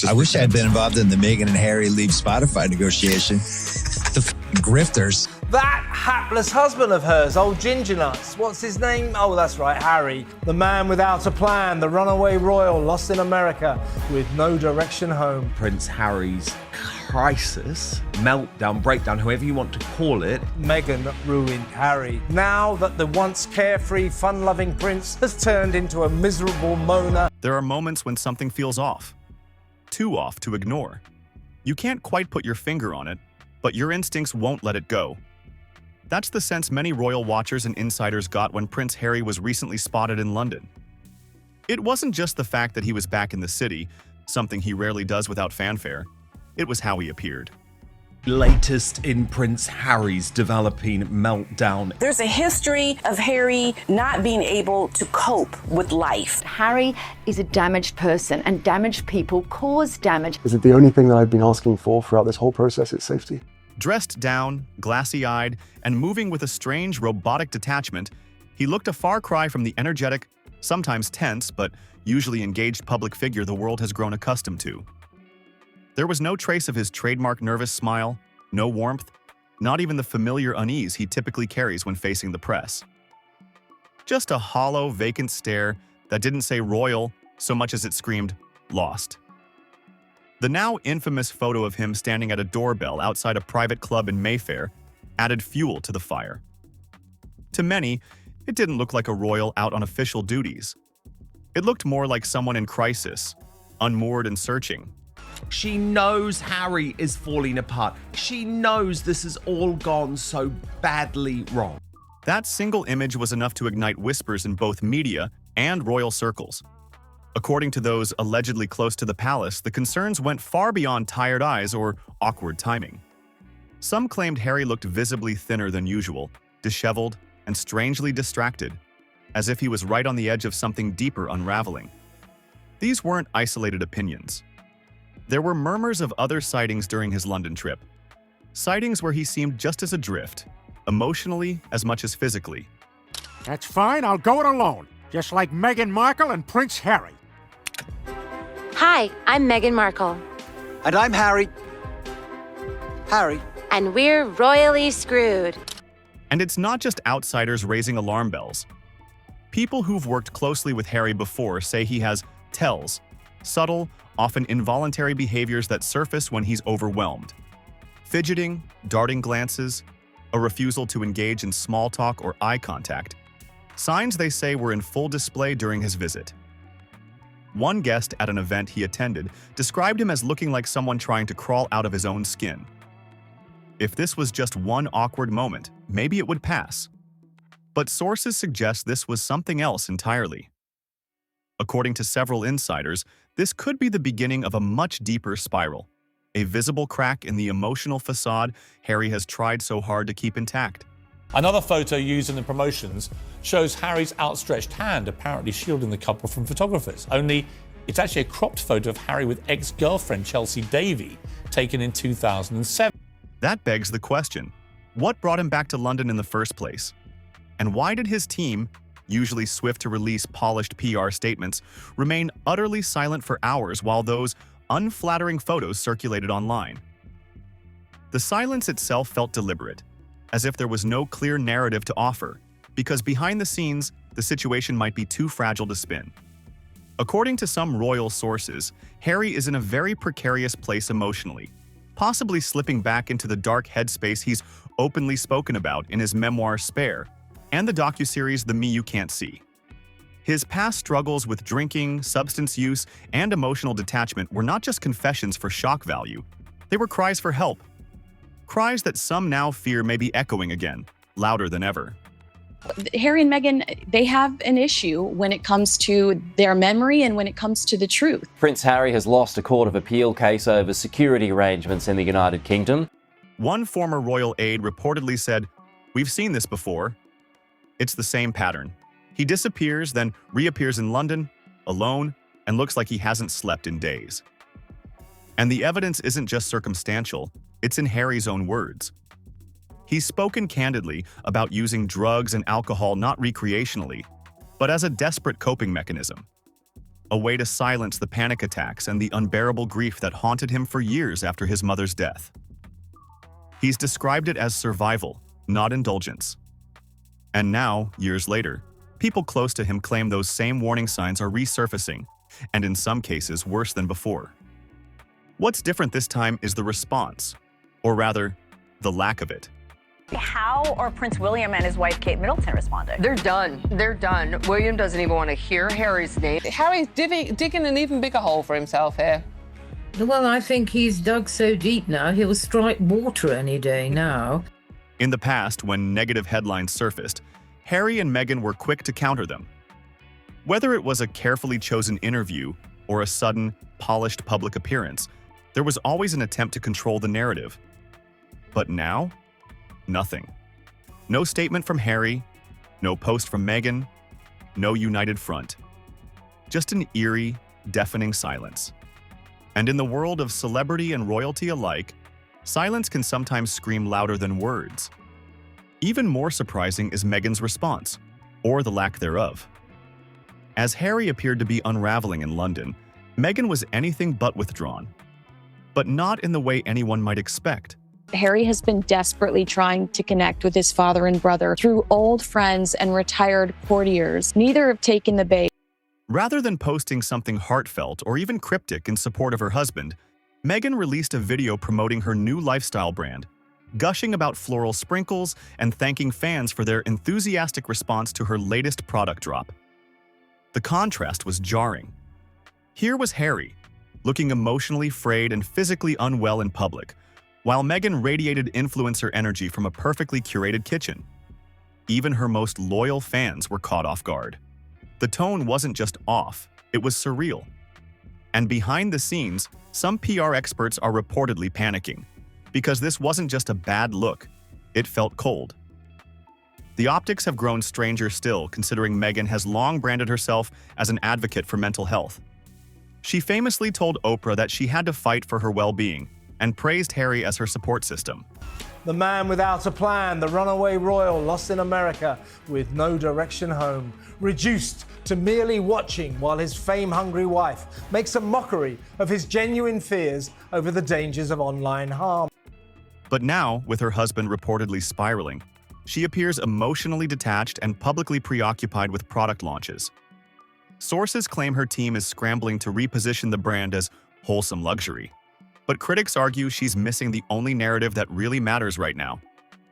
I wish I had been involved in the Meghan and Harry leave Spotify negotiation. The grifters. That hapless husband of hers, old Ginger Nuts. What's his name? Oh, that's right, Harry. The man without a plan, the runaway royal lost in America with no direction home. Prince Harry's crisis, meltdown, breakdown, however you want to call it. Meghan ruined Harry. Now that the once carefree, fun-loving prince has turned into a miserable moaner. There are moments when something feels off. Too off to ignore. You can't quite put your finger on it, but your instincts won't let it go. That's the sense many royal watchers and insiders got when Prince Harry was recently spotted in London. It wasn't just the fact that he was back in the city, something he rarely does without fanfare. It was how he appeared. Latest in Prince Harry's developing meltdown. There's a history of Harry not being able to cope with life. Harry is a damaged person, and damaged people cause damage. Is it the only thing that I've been asking for throughout this whole process? It's safety. Dressed down, glassy-eyed, and moving with a strange robotic detachment, he looked a far cry from the energetic, sometimes tense, but usually engaged public figure the world has grown accustomed to. There was no trace of his trademark nervous smile, no warmth, not even the familiar unease he typically carries when facing the press. Just a hollow, vacant stare that didn't say royal so much as it screamed, lost. The now infamous photo of him standing at a doorbell outside a private club in Mayfair added fuel to the fire. To many, it didn't look like a royal out on official duties. It looked more like someone in crisis, unmoored and searching. She knows Harry is falling apart. She knows this has all gone so badly wrong. That single image was enough to ignite whispers in both media and royal circles. According to those allegedly close to the palace, the concerns went far beyond tired eyes or awkward timing. Some claimed Harry looked visibly thinner than usual, disheveled, and strangely distracted, as if he was right on the edge of something deeper unraveling. These weren't isolated opinions. There were murmurs of other sightings during his London trip. Sightings where he seemed just as adrift, emotionally as much as physically. That's fine, I'll go it alone, just like Meghan Markle and Prince Harry. Hi, I'm Meghan Markle. And I'm Harry. Harry. And we're royally screwed. And it's not just outsiders raising alarm bells. People who've worked closely with Harry before say he has tells, subtle, often involuntary behaviors that surface when he's overwhelmed. Fidgeting, darting glances, a refusal to engage in small talk or eye contact. Signs they say were in full display during his visit. One guest at an event he attended described him as looking like someone trying to crawl out of his own skin. If this was just one awkward moment, maybe it would pass. But sources suggest this was something else entirely. According to several insiders, this could be the beginning of a much deeper spiral, a visible crack in the emotional facade Harry has tried so hard to keep intact. Another photo used in the promotions shows Harry's outstretched hand apparently shielding the couple from photographers. Only it's actually a cropped photo of Harry with ex-girlfriend Chelsea Davy, taken in 2007. That begs the question, what brought him back to London in the first place? And why did his team, usually swift to release polished PR statements, remain utterly silent for hours while those unflattering photos circulated online? The silence itself felt deliberate, as if there was no clear narrative to offer, because behind the scenes, the situation might be too fragile to spin. According to some royal sources, Harry is in a very precarious place emotionally, possibly slipping back into the dark headspace he's openly spoken about in his memoir Spare, and the docuseries The Me You Can't See. His past struggles with drinking, substance use, and emotional detachment were not just confessions for shock value. They were cries for help. Cries that some now fear may be echoing again, louder than ever. Harry and Meghan, they have an issue when it comes to their memory and when it comes to the truth. Prince Harry has lost a Court of Appeal case over security arrangements in the United Kingdom. One former royal aide reportedly said, "We've seen this before. It's the same pattern. He disappears, then reappears in London, alone, and looks like he hasn't slept in days." And the evidence isn't just circumstantial, it's in Harry's own words. He's spoken candidly about using drugs and alcohol not recreationally, but as a desperate coping mechanism. a way to silence the panic attacks and the unbearable grief that haunted him for years after his mother's death. He's described it as survival, not indulgence. And now, years later, people close to him claim those same warning signs are resurfacing, and in some cases worse than before. What's different this time is the response, or rather, the lack of it. How are Prince William and his wife Kate Middleton responding? They're done. They're done. William doesn't even want to hear Harry's name. Harry's digging an even bigger hole for himself here. Well, I think he's dug so deep now, he'll strike water any day now. In the past, when negative headlines surfaced, Harry and Meghan were quick to counter them. Whether it was a carefully chosen interview or a sudden, polished public appearance, there was always an attempt to control the narrative. But now, nothing. No statement from Harry, no post from Meghan, no united front. Just an eerie, deafening silence. And in the world of celebrity and royalty alike, silence can sometimes scream louder than words. Even more surprising is Meghan's response, or the lack thereof. As Harry appeared to be unraveling in London, Meghan was anything but withdrawn. But not in the way anyone might expect. Harry has been desperately trying to connect with his father and brother through old friends and retired courtiers. Neither have taken the bait. Rather than posting something heartfelt or even cryptic in support of her husband, Meghan released a video promoting her new lifestyle brand, gushing about floral sprinkles and thanking fans for their enthusiastic response to her latest product drop. The contrast was jarring. Here was Harry, looking emotionally frayed and physically unwell in public, while Meghan radiated influencer energy from a perfectly curated kitchen. Even her most loyal fans were caught off guard. The tone wasn't just off, it was surreal. And behind the scenes, some PR experts are reportedly panicking, because this wasn't just a bad look, it felt cold. The optics have grown stranger still, considering Meghan has long branded herself as an advocate for mental health. She famously told Oprah that she had to fight for her well-being, and praised Harry as her support system. The man without a plan, the runaway royal lost in America with no direction home, reduced to merely watching while his fame-hungry wife makes a mockery of his genuine fears over the dangers of online harm. But now, with her husband reportedly spiraling, she appears emotionally detached and publicly preoccupied with product launches. Sources claim her team is scrambling to reposition the brand as wholesome luxury. But critics argue she's missing the only narrative that really matters right now: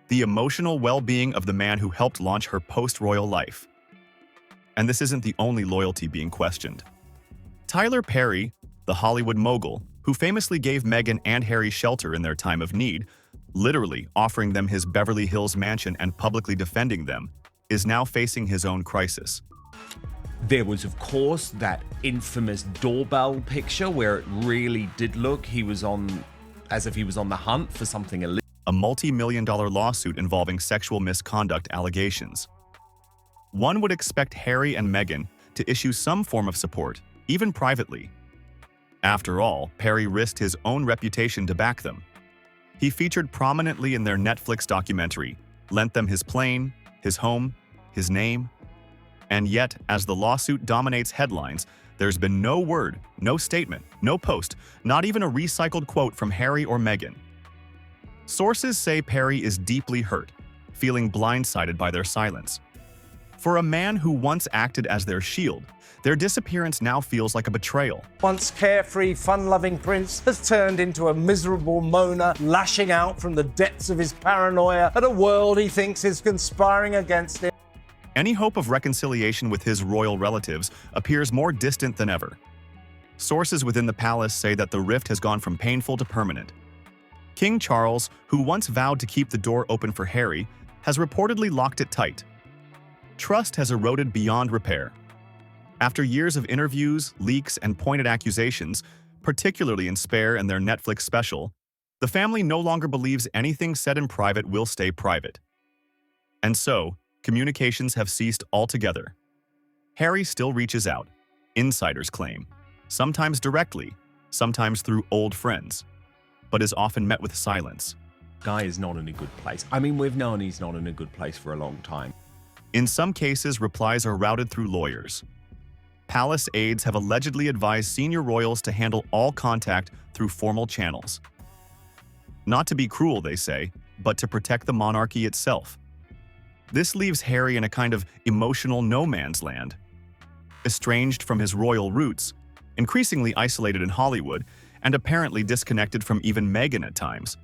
the emotional well-being of the man who helped launch her post-royal life. And this isn't the only loyalty being questioned. Tyler Perry, the Hollywood mogul, who famously gave Meghan and Harry shelter in their time of need, literally offering them his Beverly Hills mansion and publicly defending them, is now facing his own crisis. There was, of course, that infamous doorbell picture where it really did look as if he was on the hunt for something illegal. A multi-million-dollar lawsuit involving sexual misconduct allegations. One would expect Harry and Meghan to issue some form of support, even privately. After all, Perry risked his own reputation to back them. He featured prominently in their Netflix documentary, lent them his plane, his home, his name. And yet, as the lawsuit dominates headlines, there's been no word, no statement, no post, not even a recycled quote from Harry or Meghan. Sources say Perry is deeply hurt, feeling blindsided by their silence. For a man who once acted as their shield, their disappearance now feels like a betrayal. Once carefree, fun-loving prince has turned into a miserable moaner, lashing out from the depths of his paranoia at a world he thinks is conspiring against him. Any hope of reconciliation with his royal relatives appears more distant than ever. Sources within the palace say that the rift has gone from painful to permanent. King Charles, who once vowed to keep the door open for Harry, has reportedly locked it tight. Trust has eroded beyond repair. After years of interviews, leaks, and pointed accusations, particularly in Spare and their Netflix special, the family no longer believes anything said in private will stay private. And so, communications have ceased altogether. Harry still reaches out, insiders claim, sometimes directly, sometimes through old friends, but is often met with silence. Guy is not in a good place. I mean, we've known he's not in a good place for a long time. In some cases, replies are routed through lawyers. palace aides have allegedly advised senior royals to handle all contact through formal channels. Not to be cruel, they say, but to protect the monarchy itself. This leaves Harry in a kind of emotional no man's land. Estranged from his royal roots, increasingly isolated in Hollywood, and apparently disconnected from even Meghan at times.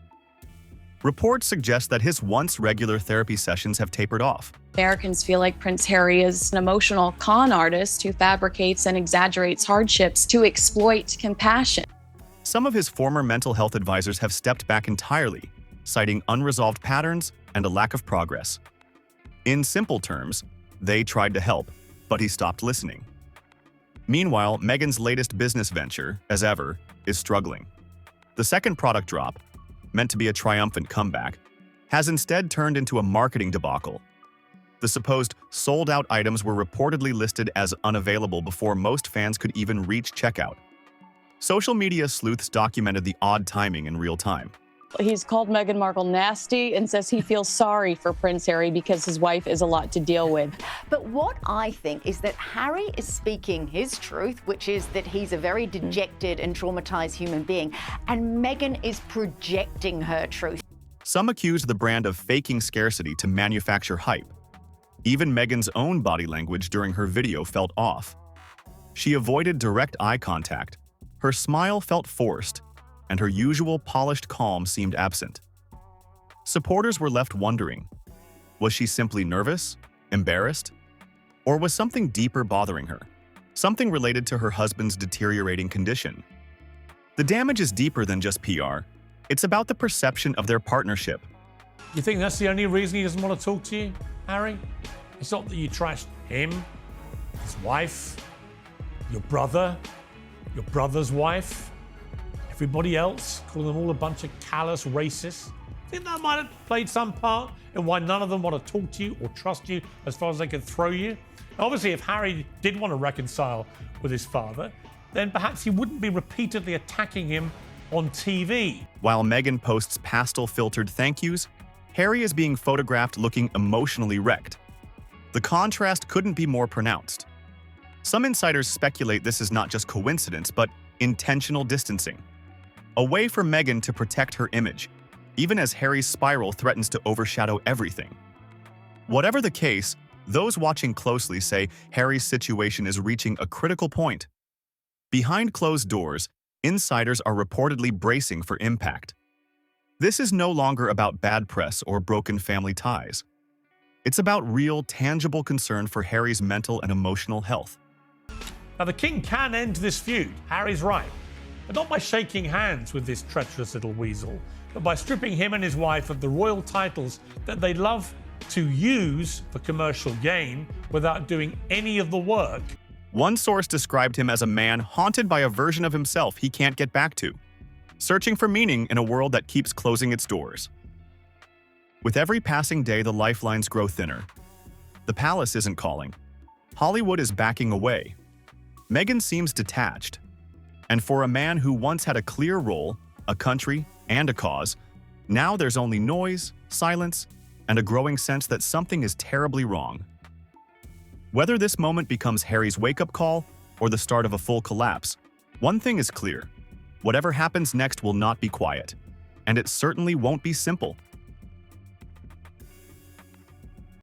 Reports suggest that his once regular therapy sessions have tapered off. Americans feel like Prince Harry is an emotional con artist who fabricates and exaggerates hardships to exploit compassion. Some of his former mental health advisors have stepped back entirely, citing unresolved patterns and a lack of progress. In simple terms, they tried to help, but he stopped listening. Meanwhile, Meghan's latest business venture, as ever, is struggling. The second product drop, meant to be a triumphant comeback, has instead turned into a marketing debacle. The supposed sold-out items were reportedly listed as unavailable before most fans could even reach checkout. Social media sleuths documented the odd timing in real time. He's called Meghan Markle nasty and says he feels sorry for Prince Harry because his wife is a lot to deal with. But what I think is that Harry is speaking his truth, which is that he's a very dejected and traumatized human being, and Meghan is projecting her truth. Some accused the brand of faking scarcity to manufacture hype. Even Meghan's own body language during her video felt off. She avoided direct eye contact. Her smile felt forced, and her usual polished calm seemed absent. Supporters were left wondering, was she simply nervous, embarrassed, or was something deeper bothering her? Something related to her husband's deteriorating condition. The damage is deeper than just PR. It's about the perception of their partnership. You think that's the only reason he doesn't want to talk to you, Harry? It's not that you trashed him, his wife, your brother's wife, everybody else, calling them all a bunch of callous racists. Think that might have played some part in why none of them want to talk to you or trust you as far as they can throw you? Obviously, if Harry did want to reconcile with his father, then perhaps he wouldn't be repeatedly attacking him on TV. While Meghan posts pastel-filtered thank yous, Harry is being photographed looking emotionally wrecked. The contrast couldn't be more pronounced. Some insiders speculate this is not just coincidence, but intentional distancing. A way for Meghan to protect her image, even as Harry's spiral threatens to overshadow everything. Whatever the case, those watching closely say Harry's situation is reaching a critical point. Behind closed doors, insiders are reportedly bracing for impact. This is no longer about bad press or broken family ties. It's about real, tangible concern for Harry's mental and emotional health. Now, the king can end this feud, Harry's right, but not by shaking hands with this treacherous little weasel, but by stripping him and his wife of the royal titles that they love to use for commercial gain without doing any of the work. One source described him as a man haunted by a version of himself he can't get back to, searching for meaning in a world that keeps closing its doors. With every passing day, the lifelines grow thinner. The palace isn't calling. Hollywood is backing away. Meghan seems detached. And for a man who once had a clear role, a country, and a cause, now there's only noise, silence, and a growing sense that something is terribly wrong. Whether this moment becomes Harry's wake-up call or the start of a full collapse, one thing is clear. Whatever happens next will not be quiet, and it certainly won't be simple.